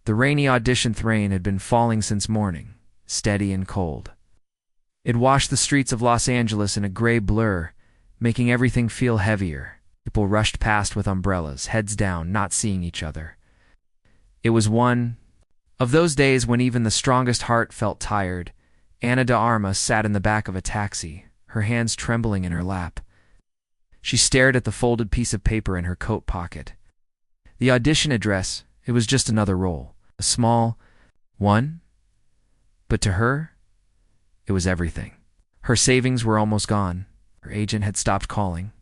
The rainy audition rain had been falling since morning, steady and cold. It washed the streets of Los Angeles in a gray blur, making everything feel heavier. People rushed past with umbrellas, heads down, not seeing each other. It was one of those days when even the strongest heart felt tired. Ana de Armas sat in the back of a taxi, her hands trembling in her lap. She stared at the folded piece of paper in her coat pocket. The audition address, it was just another role, a small one. But to her, it was everything. Her savings were almost gone. Her agent had stopped calling.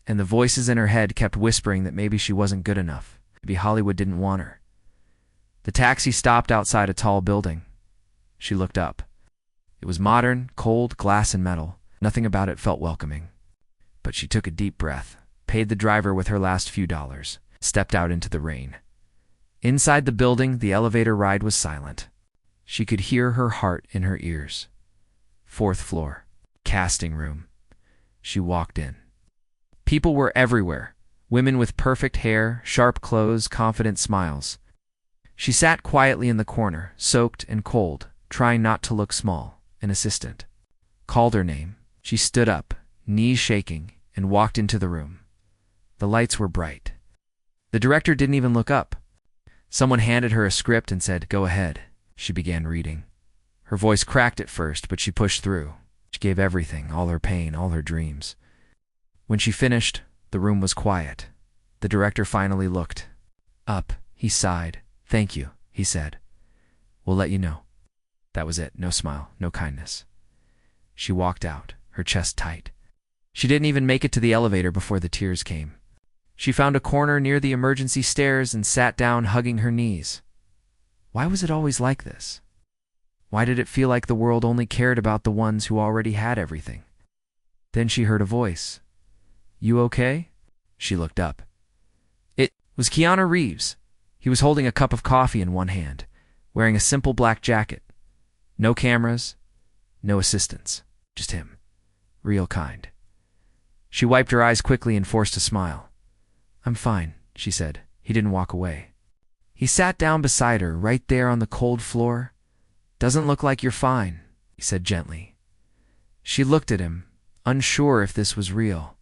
And the voices in her head kept whispering that maybe she wasn't good enough. Maybe Hollywood didn't want her. The taxi stopped outside a tall building. She looked up. It was modern, cold, glass and metal. Nothing about it felt welcoming. But she took a deep breath, paid the driver with her last few dollars, stepped out into the rain. Inside the building, the elevator ride was silent. She could hear her heart in her ears. 4th floor, casting room. She walked in. People were everywhere. Women with perfect hair, sharp clothes, confident smiles. She sat quietly in the corner, soaked and cold, trying not to look small. An assistant called her name. She stood up, knees shaking, and walked into the room. The lights were bright. The director didn't even look up. Someone handed her a script and said, "Go ahead." She began reading. Her voice cracked at first, but she pushed through. She gave everything, all her pain, all her dreams. When she finished, the room was quiet. The director finally looked up. He sighed. "Thank you," he said. "We'll let you know." That was it. No smile, no kindness. She walked out, her chest tight. She didn't even make it to the elevator before the tears came. She found a corner near the emergency stairs and sat down, hugging her knees. Why was it always like this? Why did it feel like the world only cared about the ones who already had everything? Then she heard a voice. "You okay?" She looked up. It was Keanu Reeves. He was holding a cup of coffee in one hand, wearing a simple black jacket. No cameras, no assistants, just him. Real kind. She wiped her eyes quickly and forced a smile. "I'm fine," she said. He didn't walk away. He sat down beside her, right there on the cold floor. "Doesn't look like you're fine," he said gently. She looked at him, unsure if this was real.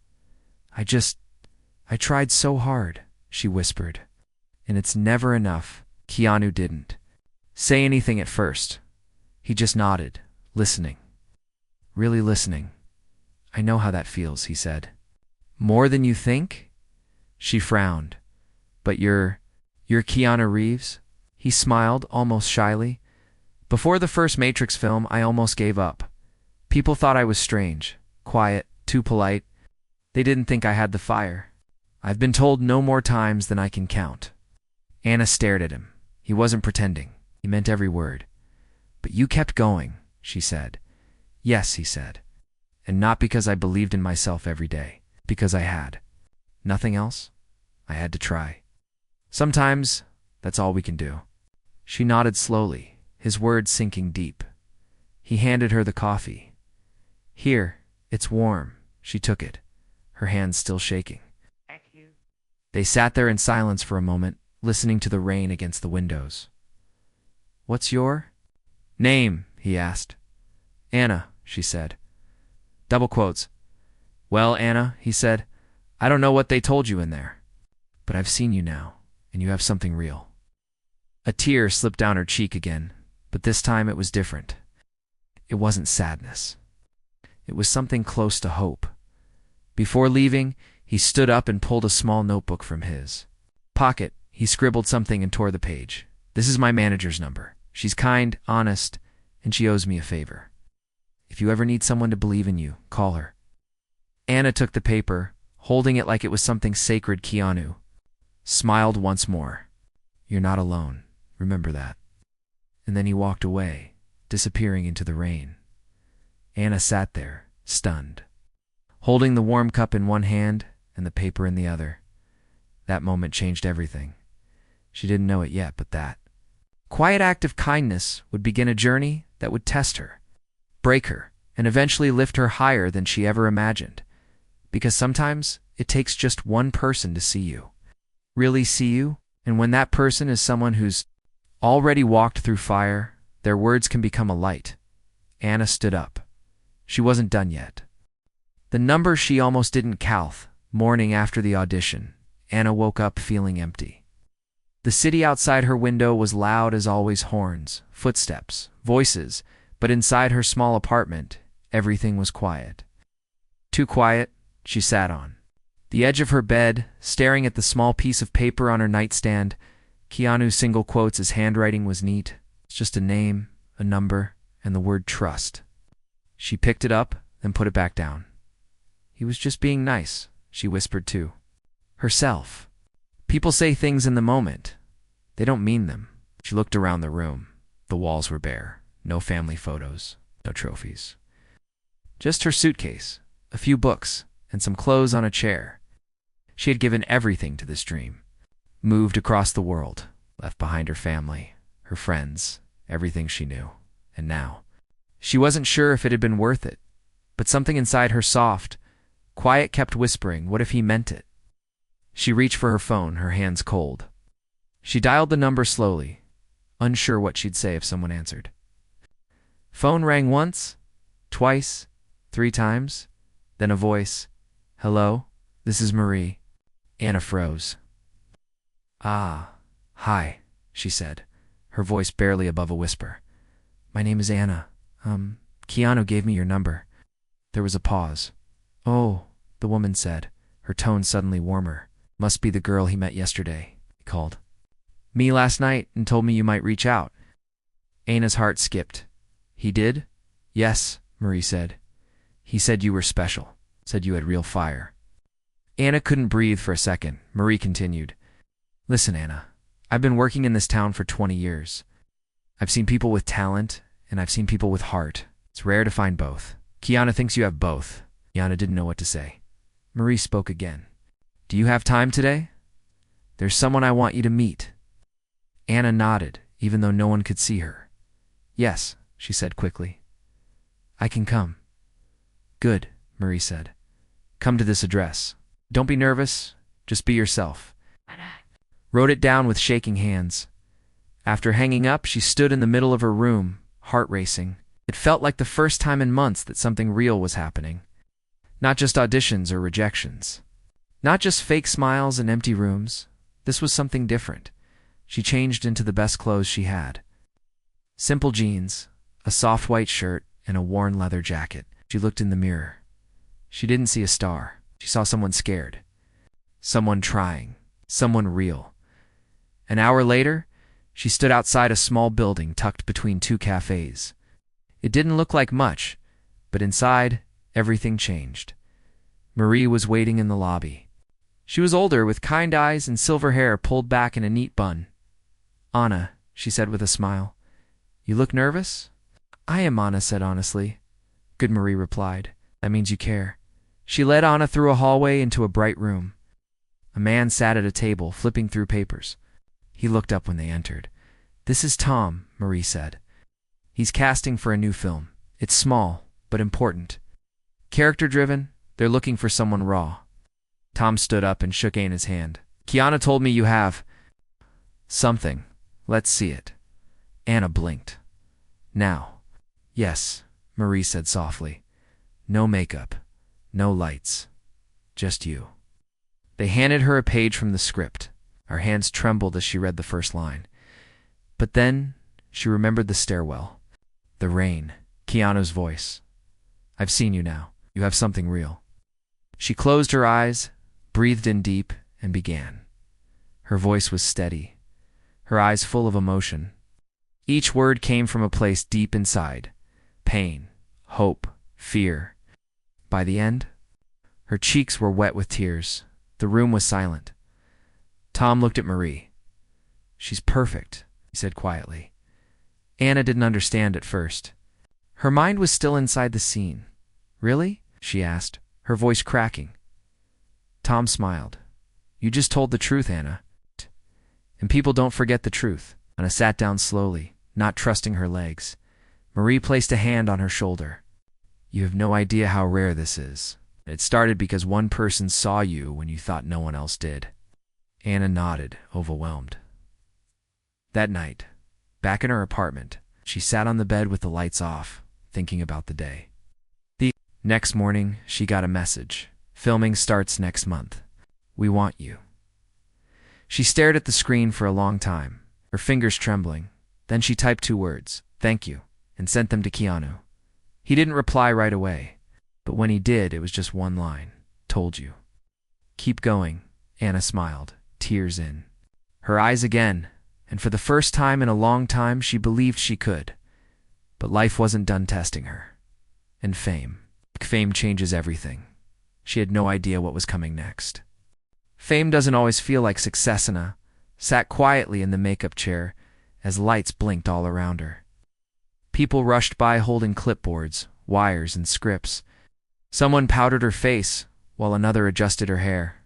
I tried so hard," she whispered. "And it's never enough." Keanu didn't say anything at first. He just nodded, listening. Really listening. "I know how that feels," he said. "More than you think?" She frowned. "But you're Keanu Reeves?" He smiled, almost shyly. "Before the first Matrix film, I almost gave up. People thought I was strange, quiet, too polite. They didn't think I had the fire. I've been told no more times than I can count." Anna stared at him. He wasn't pretending. He meant every word. "But you kept going," she said. "Yes," he said. "And not because I believed in myself every day. Because I had. Nothing else. I had to try. Sometimes that's all we can do." She nodded slowly, his words sinking deep. He handed her the coffee. "Here, it's warm." She took it, her hands still shaking. Thank you. They sat there in silence for a moment, listening to the rain against the windows. "What's your name?" he asked. "Anna," she said. Double quotes. "Well, Anna," he said, "I don't know what they told you in there. But I've seen you now, and you have something real." A tear slipped down her cheek again, but this time it was different. It wasn't sadness. It was something close to hope. Before leaving, he stood up and pulled a small notebook from his pocket. He scribbled something and tore the page. "This is my manager's number. She's kind, honest, and she owes me a favor. If you ever need someone to believe in you, call her." Anna took the paper, holding it like it was something sacred. Keanu smiled once more. "You're not alone. Remember that." And then he walked away, disappearing into the rain. Anna sat there, stunned, holding the warm cup in one hand and the paper in the other. That moment changed everything. She didn't know it yet, but that quiet act of kindness would begin a journey that would test her, break her, and eventually lift her higher than she ever imagined. Because sometimes it takes just one person to see you, really see you, and when that person is someone who's Already walked through fire, their words can become a light. Anna stood up. She wasn't done yet. The number she almost didn't calth, morning after the audition, Anna woke up feeling empty. The city outside her window was loud as always, horns, footsteps, voices, but inside her small apartment, everything was quiet. Too quiet, she sat on the edge of her bed, staring at the small piece of paper on her nightstand. Keanu's single quotes, his handwriting was neat. It's just a name, a number, and the word trust. She picked it up, then put it back down. He was just being nice, she whispered to herself. People say things in the moment. They don't mean them. She looked around the room. The walls were bare. No family photos, no trophies. Just her suitcase, a few books, and some clothes on a chair. She had given everything to this dream. Moved across the world, left behind her family, her friends, everything she knew. And now, she wasn't sure if it had been worth it, but something inside her soft, quiet kept whispering, what if he meant it? She reached for her phone, her hands cold. She dialed the number slowly, unsure what she'd say if someone answered. Phone rang once, twice, 3 times, then a voice. Hello, this is Marie. Anna froze. Ah, hi, she said, her voice barely above a whisper. My name is Anna. Keanu gave me your number. There was a pause. Oh, the woman said, her tone suddenly warmer. Must be the girl he met yesterday, he called. Me last night and told me you might reach out. Anna's heart skipped. He did? Yes, Marie said. He said you were special, said you had real fire. Anna couldn't breathe for a second. Marie continued. Listen, Anna, I've been working in this town for 20 years. I've seen people with talent, and I've seen people with heart. It's rare to find both. Keanu thinks you have both. Anna didn't know what to say. Marie spoke again. Do you have time today? There's someone I want you to meet. Anna nodded, even though no one could see her. Yes, she said quickly. I can come. Good, Marie said. Come to this address. Don't be nervous, just be yourself. Wrote it down with shaking hands. After hanging up, she stood in the middle of her room, heart racing. It felt like the first time in months that something real was happening. Not just auditions or rejections. Not just fake smiles and empty rooms. This was something different. She changed into the best clothes she had. Simple jeans, a soft white shirt, and a worn leather jacket. She looked in the mirror. She didn't see a star. She saw someone scared. Someone trying. Someone real. An hour later, she stood outside a small building tucked between 2 cafes. It didn't look like much, but inside, everything changed. Marie was waiting in the lobby. She was older, with kind eyes and silver hair pulled back in a neat bun. Anna, she said with a smile. You look nervous? I am, Anna said honestly. Good, Marie replied. That means you care. She led Anna through a hallway into a bright room. A man sat at a table, flipping through papers. He looked up when they entered. This is Tom, Marie said. He's casting for a new film. It's small, but important. Character-driven, they're looking for someone raw. Tom stood up and shook Anna's hand. Keanu told me you have something. Let's see it. Anna blinked. Now. Yes, Marie said softly. No makeup. No lights. Just you. They handed her a page from the script. Her hands trembled as she read the first line. But then she remembered the stairwell. The rain. Keanu's voice. I've seen you now. You have something real. She closed her eyes, breathed in deep, and began. Her voice was steady, her eyes full of emotion. Each word came from a place deep inside. Pain, hope, fear. By the end, her cheeks were wet with tears. The room was silent. Tom looked at Marie. She's perfect, he said quietly. Anna didn't understand at first. Her mind was still inside the scene. Really? She asked, her voice cracking. Tom smiled. You just told the truth, Anna. And people don't forget the truth. Anna sat down slowly, not trusting her legs. Marie placed a hand on her shoulder. You have no idea how rare this is. It started because one person saw you when you thought no one else did. Anna nodded, overwhelmed. That night, Back in her apartment, she sat on the bed with the lights off, thinking about the day. The next morning, she got a message. Filming starts next month. We want you. She stared at the screen for a long time, her fingers trembling. Then she typed 2 words, "Thank you," and sent them to Keanu. He didn't reply right away, but when he did, it was just one line. "Told you." "Keep going," Anna smiled, tears in her eyes again, and for the first time in a long time she believed she could. But life wasn't done testing her. And fame. Fame changes everything. She had no idea what was coming next. Fame doesn't always feel like success. Anna sat quietly in the makeup chair as lights blinked all around her. People rushed by holding clipboards, wires, and scripts. Someone powdered her face while another adjusted her hair.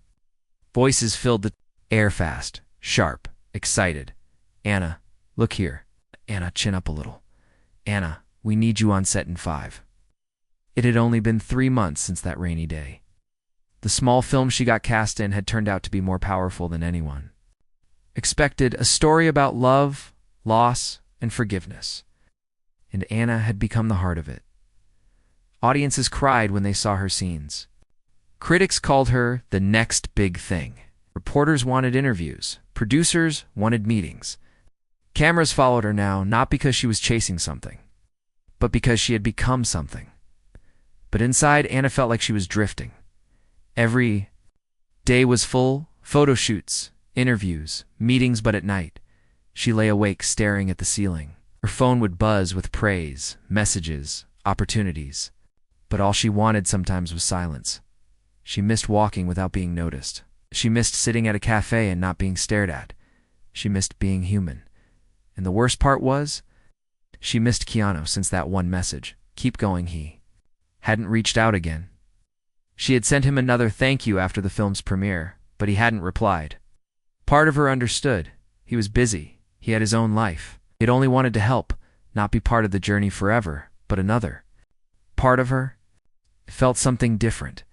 Voices filled the air fast, sharp, excited. "Anna, look here." "Anna, chin up a little." "Anna, we need you on set in 5. It had only been 3 months since that rainy day. The small film she got cast in had turned out to be more powerful than anyone expected, a story about love, loss, and forgiveness. And Anna had become the heart of it. Audiences cried when they saw her scenes. Critics called her the next big thing. Reporters wanted interviews. Producers wanted meetings. Cameras followed her now, not because she was chasing something, but because she had become something. But inside, Anna felt like she was drifting. Every day was full, photo shoots, interviews, meetings, but at night, she lay awake staring at the ceiling. Her phone would buzz with praise, messages, opportunities. But all she wanted sometimes was silence. She missed walking without being noticed. She missed sitting at a cafe and not being stared at. She missed being human. And the worst part was, she missed Keanu since that one message. "Keep going," he hadn't reached out again. She had sent him another thank you after the film's premiere, but he hadn't replied. Part of her understood. He was busy. He had his own life. He had only wanted to help, not be part of the journey forever, but another part of her felt something different,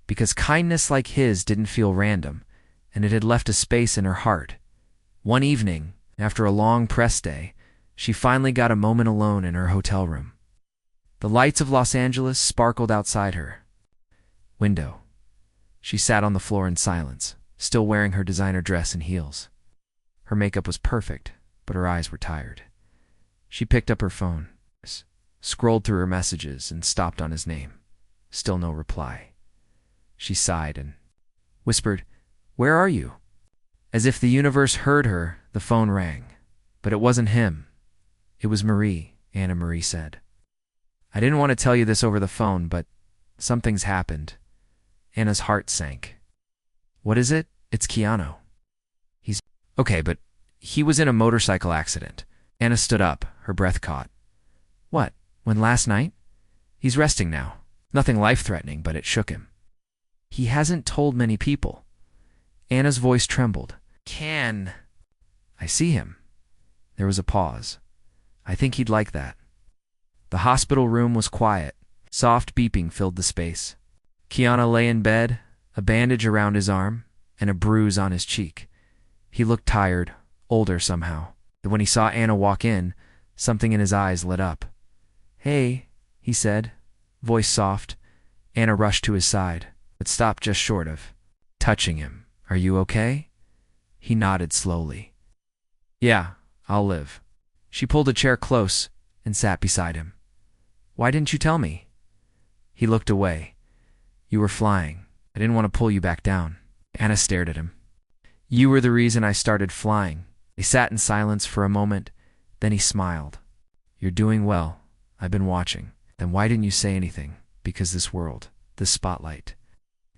because kindness like his didn't feel random, and it had left a space in her heart. One evening, after a long press day, she finally got a moment alone in her hotel room. The lights of Los Angeles sparkled outside her window. She sat on the floor in silence, still wearing her designer dress and heels. Her makeup was perfect, but her eyes were tired. She picked up her phone, scrolled through her messages, and stopped on his name. Still no reply. She sighed and whispered, "Where are you?" As if the universe heard her, the phone rang. But it wasn't him. It was Marie, Anna Marie said. "I didn't want to tell you this over the phone, but something's happened." Anna's heart sank. "What is it?" "It's Keanu. He's okay, but he was in a motorcycle accident." Anna stood up, her breath caught. "What? When last night?" "He's resting now. Nothing life-threatening, but it shook him." "He hasn't told many people." Anna's voice trembled. "Can I see him?" There was a pause. "I think he'd like that." The hospital room was quiet. Soft beeping filled the space. Keanu lay in bed, a bandage around his arm, and a bruise on his cheek. He looked tired, older somehow. But when he saw Anna walk in, something in his eyes lit up. "Hey," he said, voice soft. Anna rushed to his side, but stopped just short of touching him. "Are you okay?" He nodded slowly. "Yeah, I'll live." She pulled a chair close and sat beside him. "Why didn't you tell me?" He looked away. "You were flying. I didn't want to pull you back down." Anna stared at him. "You were the reason I started flying." They sat in silence for a moment, then he smiled. "You're doing well. I've been watching." "Then why didn't you say anything?" "Because this world, this spotlight,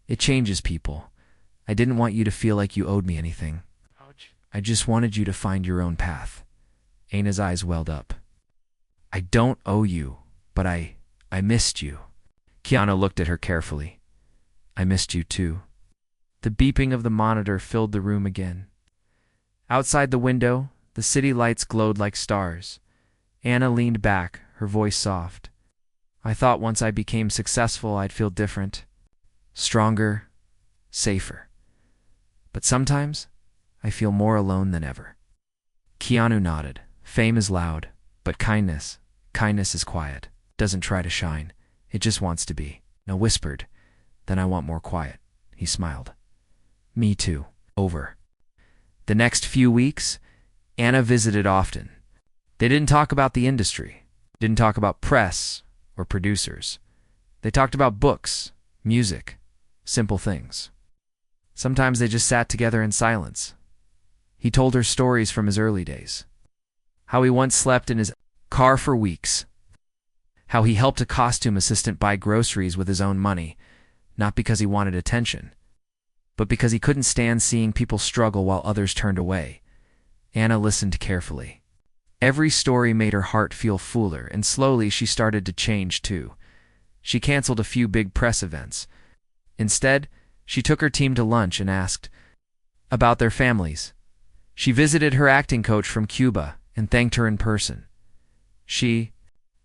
it changes people. I didn't want you to feel like you owed me anything. I just wanted you to find your own path." Anna's eyes welled up. "I don't owe you, but I missed you." Keanu looked at her carefully. "I missed you too." The beeping of the monitor filled the room again. Outside the window, the city lights glowed like stars. Anna leaned back, her voice soft. "I thought once I became successful I'd feel different. Stronger, safer. But sometimes I feel more alone than ever." Keanu nodded, Fame is loud, but kindness is quiet. Doesn't try to shine. It just wants to be. Anna whispered, "Then I want more quiet." He smiled. "Me too." Over. The next few weeks, Anna visited often. They didn't talk about the industry, didn't talk about press or producers. They talked about books, music, simple things. Sometimes they just sat together in silence. He told her stories from his early days. How he once slept in his car for weeks. How he helped a costume assistant buy groceries with his own money, not because he wanted attention, but because he couldn't stand seeing people struggle while others turned away. Anna listened carefully. Every story made her heart feel fuller, and slowly she started to change too. She canceled a few big press events. Instead, she took her team to lunch and asked about their families. She visited her acting coach from Cuba and thanked her in person. She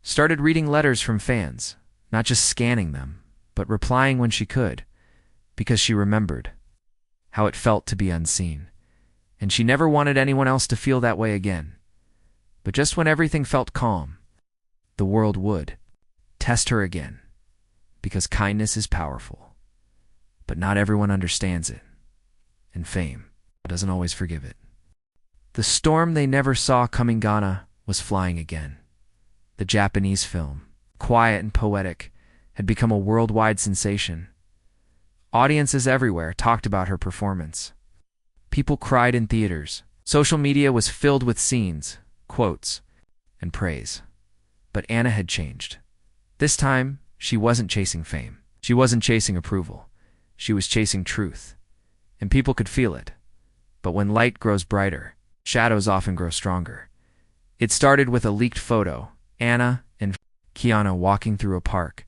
started reading letters from fans, not just scanning them, but replying when she could, because she remembered how it felt to be unseen. And she never wanted anyone else to feel that way again. But just when everything felt calm, the world would test her again, because kindness is powerful, but not everyone understands it, and fame doesn't always forgive it. The storm they never saw coming, Ghana, was flying again. The Japanese film, quiet and poetic, had become a worldwide sensation. Audiences everywhere talked about her performance. People cried in theaters. Social media was filled with scenes, quotes, and praise. But Anna had changed. This time, she wasn't chasing fame. She wasn't chasing approval. She was chasing truth. And people could feel it. But when light grows brighter, shadows often grow stronger. It started with a leaked photo, Anna and Keanu walking through a park.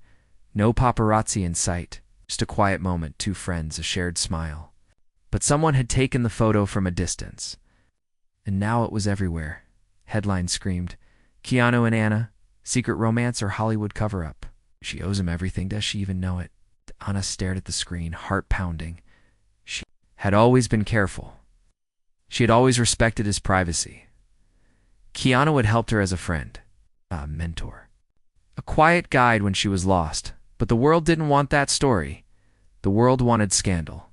No paparazzi in sight, just a quiet moment, two friends, a shared smile. But someone had taken the photo from a distance. And now it was everywhere. Headlines screamed, "Keanu and Anna, secret romance or Hollywood cover-up?" She owes him everything. Does she even know it? Anna stared at the screen, heart pounding. She had always been careful. She had always respected his privacy. Keanu had helped her as a friend, a mentor, a quiet guide when she was lost. But the world didn't want that story. The world wanted scandal.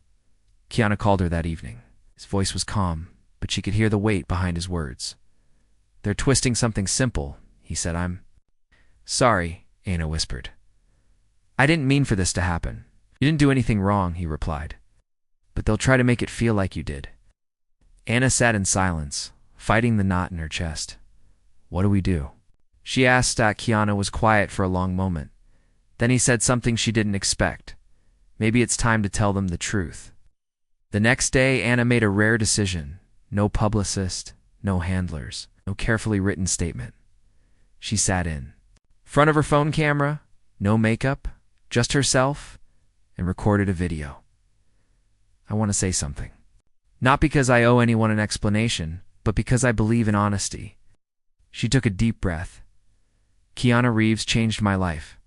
Keanu called her that evening. His voice was calm, but she could hear the weight behind his words. "They're twisting something simple," he said. "I'm sorry," Anna whispered. "I didn't mean for this to happen." "You didn't do anything wrong," he replied. "But they'll try to make it feel like you did." Anna sat in silence, fighting the knot in her chest. "What do we do?" she asked. Keanu was quiet for a long moment. Then he said something she didn't expect. "Maybe it's time to tell them the truth." The next day, Anna made a rare decision. No publicist, no handlers, no carefully written statement. She sat in front of her phone camera, no makeup, just herself, and recorded a video. "I want to say something. Not because I owe anyone an explanation, but because I believe in honesty." She took a deep breath. "Keanu Reeves changed my life.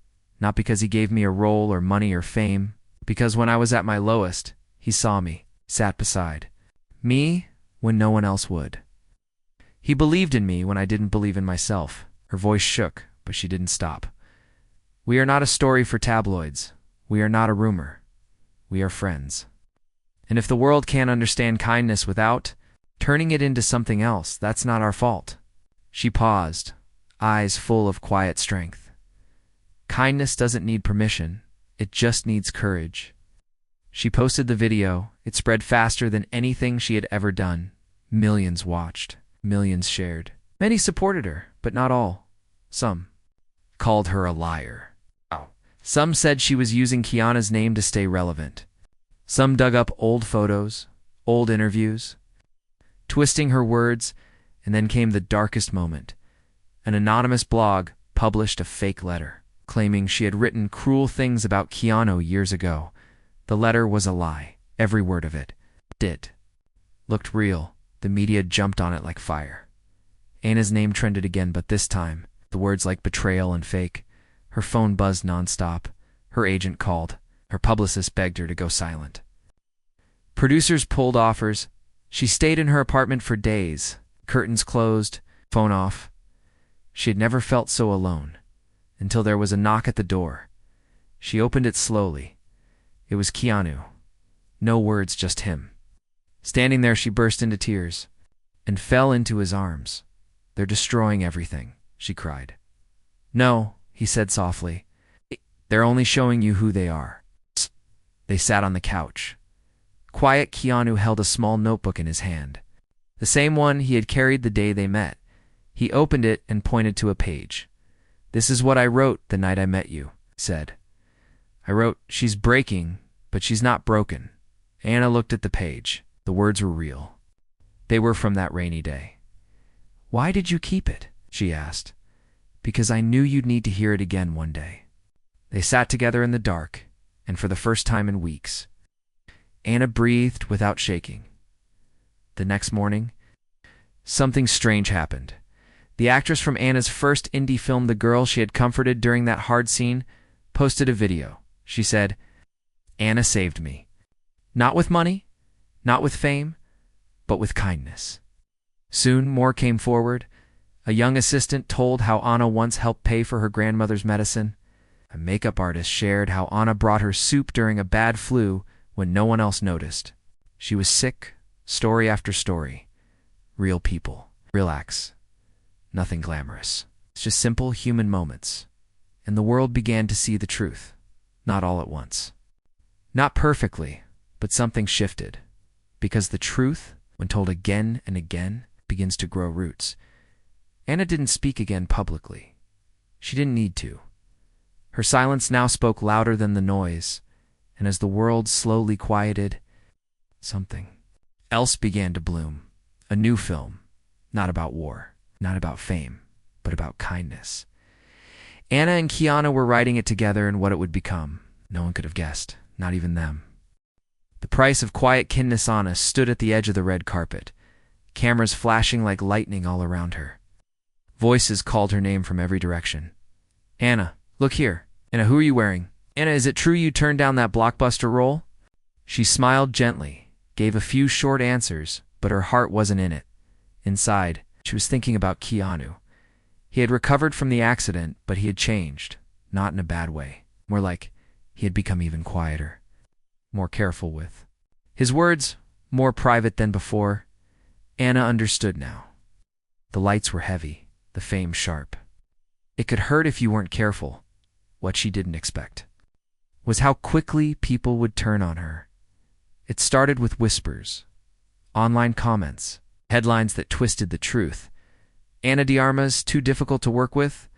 Not because he gave me a role or money or fame, because when I was at my lowest, he saw me, sat beside me when no one else would. He believed in me when I didn't believe in myself." Her voice shook, but she didn't stop. "We are not a story for tabloids. We are not a rumor. We are friends. And if the world can't understand kindness without turning it into something else, that's not our fault." She paused, eyes full of quiet strength. Kindness doesn't need permission. It just needs courage. She posted the video. It spread faster than anything she had ever done. Millions watched. Millions shared. Many supported her, but not all. Some called her a liar. Some said she was using Keanu's name to stay relevant. Some dug up old photos, old interviews, twisting her words, and then came the darkest moment. An anonymous blog published a fake letter, claiming she had written cruel things about Keanu years ago. The letter was a lie, every word of it. It looked real. The media jumped on it like fire. Anna's name trended again, but this time, the words like betrayal and fake. Her phone buzzed nonstop. Her agent called. Her publicist begged her to go silent. Producers pulled offers. She stayed in her apartment for days. Curtains closed, Phone off. She had never felt so alone, until there was a knock at the door. She opened it slowly. It was Keanu. No words, just him. Standing there, she burst into tears and fell into his arms. "They're destroying everything," she cried. "No," he said softly. "They're only showing you who they are." They sat on the couch. Quiet, Keanu held a small notebook in his hand, the same one he had carried the day they met. He opened it and pointed to a page. "This is what I wrote the night I met you," he said. "I wrote, 'She's breaking, but she's not broken.'" Anna looked at the page. The words were real. They were from that rainy day. "Why did you keep it?" she asked. "Because I knew you'd need to hear it again one day." They sat together in the dark, and for the first time in weeks, Anna breathed without shaking. The next morning, something strange happened. The actress from Anna's first indie film, the girl she had comforted during that hard scene, posted a video. She said, "Anna saved me. Not with money, not with fame, but with kindness." Soon more came forward. A young assistant told how Anna once helped pay for her grandmother's medicine. A makeup artist shared how Anna brought her soup during a bad flu when no one else noticed. She was sick, story after story. Real people. Relax. Nothing glamorous. It's just simple human moments. And the world began to see the truth. Not all at once. Not perfectly, but something shifted. Because the truth, when told again and again, begins to grow roots. Anna didn't speak again publicly. She didn't need to. Her silence now spoke louder than the noise, and as the world slowly quieted, something else began to bloom. A new film, not about war, not about fame, but about kindness. Anna and Keanu were writing it together, and what it would become, no one could have guessed, not even them. The price of quiet kindness. Anna stood at the edge of the red carpet, cameras flashing like lightning all around her. Voices called her name from every direction. "Anna, look here. Anna, who are you wearing? Anna, is it true you turned down that blockbuster role?" She smiled gently, gave a few short answers, but her heart wasn't in it. Inside, she was thinking about Keanu. He had recovered from the accident, but he had changed, not in a bad way. More like he had become even quieter, more careful with his words, more private than before. Anna understood now. The lights were heavy, the fame sharp. It could hurt if you weren't careful. What she didn't expect was how quickly people would turn on her. It started with whispers, online comments, headlines that twisted the truth. Anna de Armas, too difficult to work with?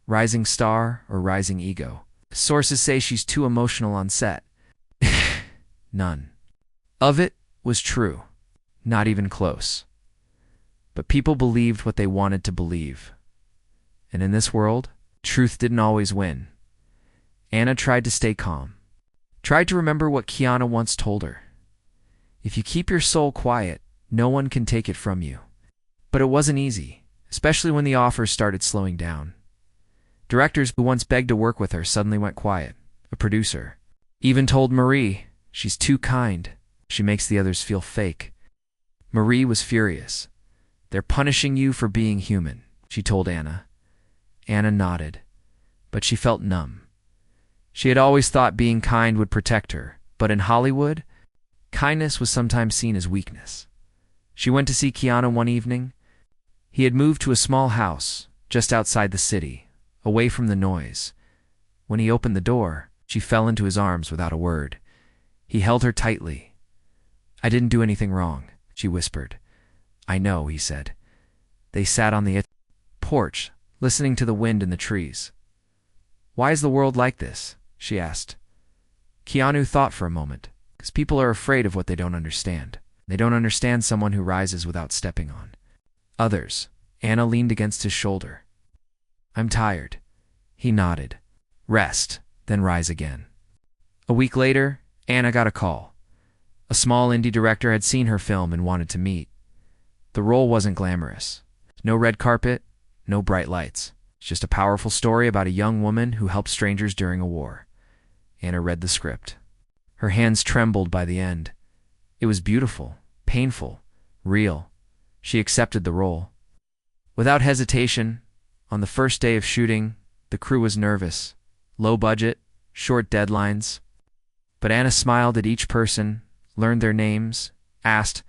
Rising star or rising ego? Sources say she's too emotional on set. None of it was true, not even close. But people believed what they wanted to believe. And in this world, truth didn't always win. Anna tried to stay calm, tried to remember what Keanu once told her. If you keep your soul quiet, no one can take it from you. But it wasn't easy, especially when the offers started slowing down. Directors who once begged to work with her suddenly went quiet. A producer even told Marie, "She's too kind. She makes the others feel fake." Marie was furious. "They're punishing you for being human," she told Anna. Anna nodded, but she felt numb. She had always thought being kind would protect her, but in Hollywood, kindness was sometimes seen as weakness. She went to see Keanu one evening. He had moved to a small house just outside the city, away from the noise. When he opened the door, she fell into his arms without a word. He held her tightly. "I didn't do anything wrong," she whispered. "I know," he said. They sat on the porch, listening to the wind in the trees. "Why is the world like this?" she asked. Keanu thought for a moment. Because people are afraid of what they don't understand. They don't understand someone who rises without stepping on others. Anna leaned against his shoulder. "I'm tired." He nodded. "Rest, then rise again." A week later, Anna got a call. A small indie director had seen her film and wanted to meet. The role wasn't glamorous. No red carpet, no bright lights. It's just a powerful story about a young woman who helped strangers during a war. Anna read the script. Her hands trembled by the end. It was beautiful, painful, real. She accepted the role. Without hesitation, on the first day of shooting, the crew was nervous. Low budget, short deadlines. But Anna smiled at each person, learned their names, asked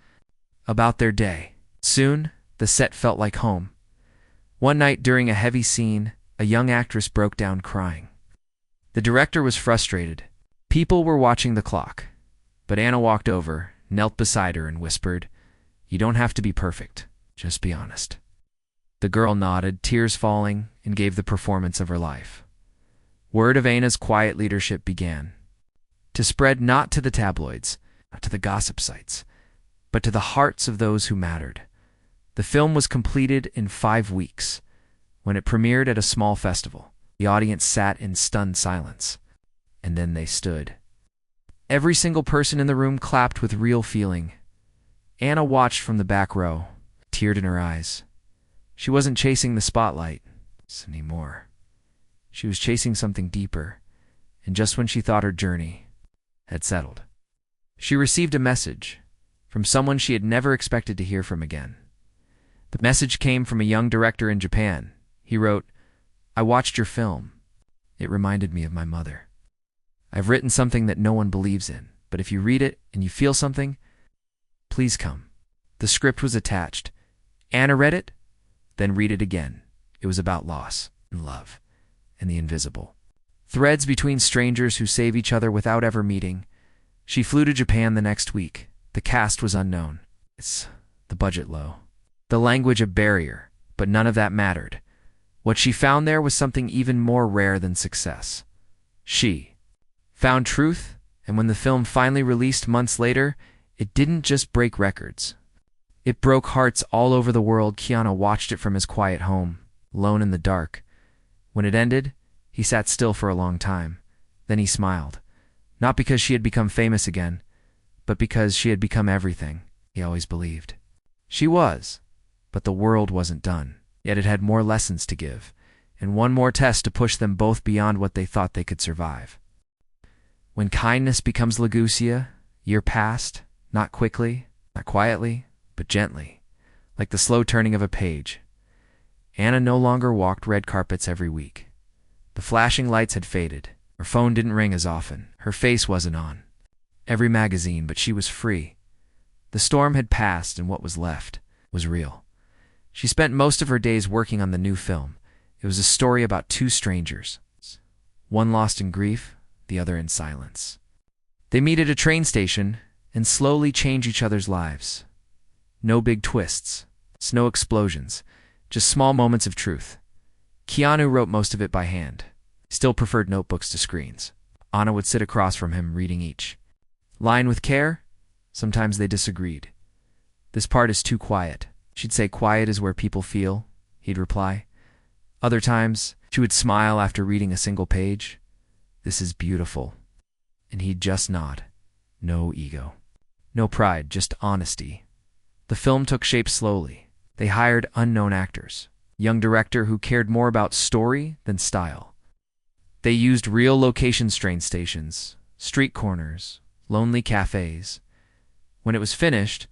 about their day. Soon, the set felt like home. One night during a heavy scene, a young actress broke down crying. The director was frustrated. People were watching the clock. But Anna walked over, knelt beside her, and whispered, "You don't have to be perfect. Just be honest." The girl nodded, tears falling, and gave the performance of her life. Word of Anna's quiet leadership began to spread, not to the tabloids, not to the gossip sites, but to the hearts of those who mattered. The film was completed in 5 weeks. When it premiered at a small festival, the audience sat in stunned silence. And then they stood. Every single person in the room clapped with real feeling. Anna watched from the back row, tears in her eyes. She wasn't chasing the spotlight anymore. She was chasing something deeper, and just when she thought her journey had settled, she received a message from someone she had never expected to hear from again. The message came from a young director in Japan. He wrote, "I watched your film. It reminded me of my mother. I've written something that no one believes in, but if you read it and you feel something, please come." The script was attached. Anna read it, then read it again. It was about loss and love and the invisible. Threads between strangers who save each other without ever meeting. She flew to Japan the next week. The cast was unknown. It's the budget low. The language a barrier, but none of that mattered. What she found there was something even more rare than success. She found truth, and when the film finally released months later, it didn't just break records. It broke hearts all over the world. Keanu watched it from his quiet home, alone in the dark. When it ended, he sat still for a long time. Then he smiled. Not because she had become famous again, but because she had become everything he always believed she was. But the world wasn't done. Yet it had more lessons to give, and one more test to push them both beyond what they thought they could survive. When kindness becomes Legucia, year passed, not quickly, not quietly, but gently, like the slow turning of a page. Anna no longer walked red carpets every week. The flashing lights had faded. Her phone didn't ring as often. Her face wasn't on every magazine, but she was free. The storm had passed, and what was left was real. She spent most of her days working on the new film. It was a story about 2 strangers, one lost in grief, the other in silence. They meet at a train station and slowly change each other's lives. No big twists, no explosions, just small moments of truth. Keanu wrote most of it by hand. Still preferred notebooks to screens. Anna would sit across from him, reading each line with care. Sometimes they disagreed. "This part is too quiet." She'd say, "Quiet is where people feel," he'd reply. Other times, she would smile after reading a single page. "This is beautiful." And he'd just nod. No ego. No pride, just honesty. The film took shape slowly. They hired unknown actors, young director who cared more about story than style. They used real location train stations, street corners, lonely cafes. When it was finished,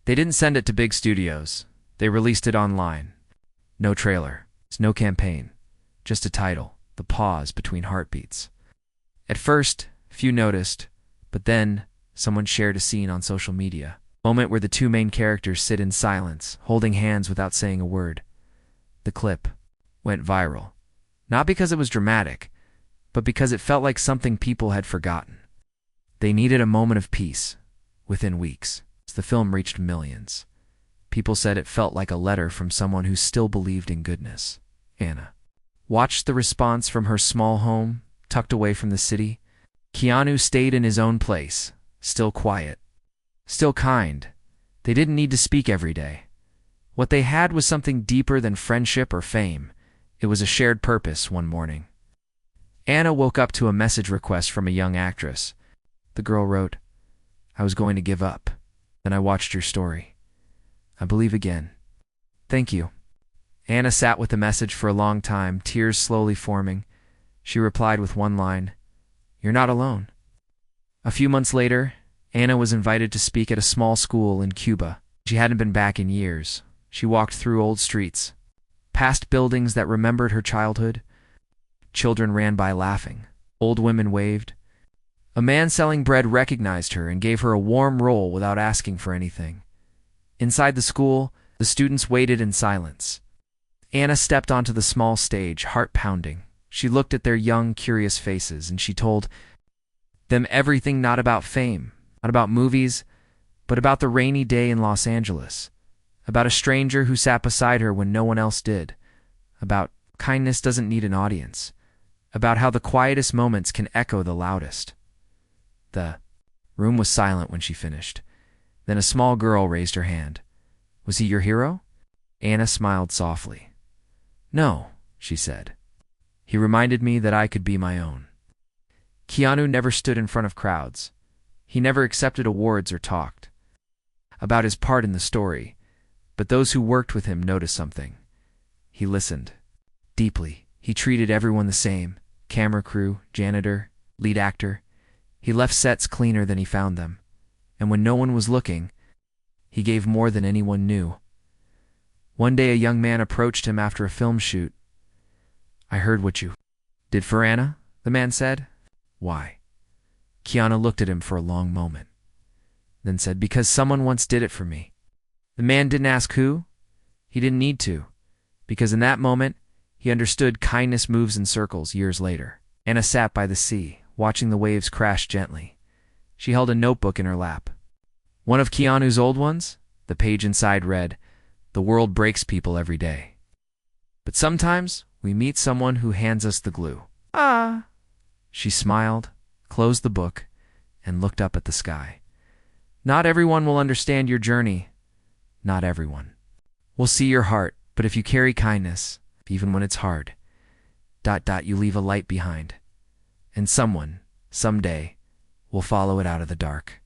they didn't send it to big studios. They released it online. No trailer, no campaign, just a title, the pause between heartbeats. At first, few noticed, but then someone shared a scene on social media. A moment where the 2 main characters sit in silence, holding hands without saying a word. The clip went viral. Not because it was dramatic, but because it felt like something people had forgotten. They needed a moment of peace. Within weeks, the film reached millions. People said it felt like a letter from someone who still believed in goodness. Anna watched the response from her small home, tucked away from the city. Keanu stayed in his own place, still quiet, still kind. They didn't need to speak every day. What they had was something deeper than friendship or fame. It was a shared purpose. One morning, Anna woke up to a message request from a young actress. The girl wrote, "I was going to give up. Then I watched your story. I believe again. Thank you." Anna sat with the message for a long time, tears slowly forming. She replied with one line, "You're not alone." A few months later, Anna was invited to speak at a small school in Cuba. She hadn't been back in years. She walked through old streets, past buildings that remembered her childhood. Children ran by laughing. Old women waved. A man selling bread recognized her and gave her a warm roll without asking for anything. Inside the school, the students waited in silence. Anna stepped onto the small stage, heart pounding. She looked at their young, curious faces, and she told them everything, not about fame, not about movies, but about the rainy day in Los Angeles, about a stranger who sat beside her when no one else did, about kindness doesn't need an audience, about how the quietest moments can echo the loudest. The room was silent when she finished. Then a small girl raised her hand. "Was he your hero?" Anna smiled softly. "No," she said. "He reminded me that I could be my own." Keanu never stood in front of crowds. He never accepted awards or talked about his part in the story, but those who worked with him noticed something. He listened deeply. He treated everyone the same: camera crew, janitor, lead actor. He left sets cleaner than he found them. And when no one was looking, he gave more than anyone knew. One day a young man approached him after a film shoot. "I heard what you did for Anna," the man said. "Why?" Keanu looked at him for a long moment, then said, "Because someone once did it for me." The man didn't ask who. He didn't need to, because in that moment, he understood kindness moves in circles years later. Anna sat by the sea, watching the waves crash gently. She held a notebook in her lap. One of Keanu's old ones. The page inside read, "The world breaks people every day, but sometimes we meet someone who hands us the glue." "Ah." She smiled, closed the book, and looked up at the sky. "Not everyone will understand your journey. Not everyone will see your heart, but if you carry kindness, even when it's hard, ... you leave a light behind, and someone, someday, will follow it out of the dark."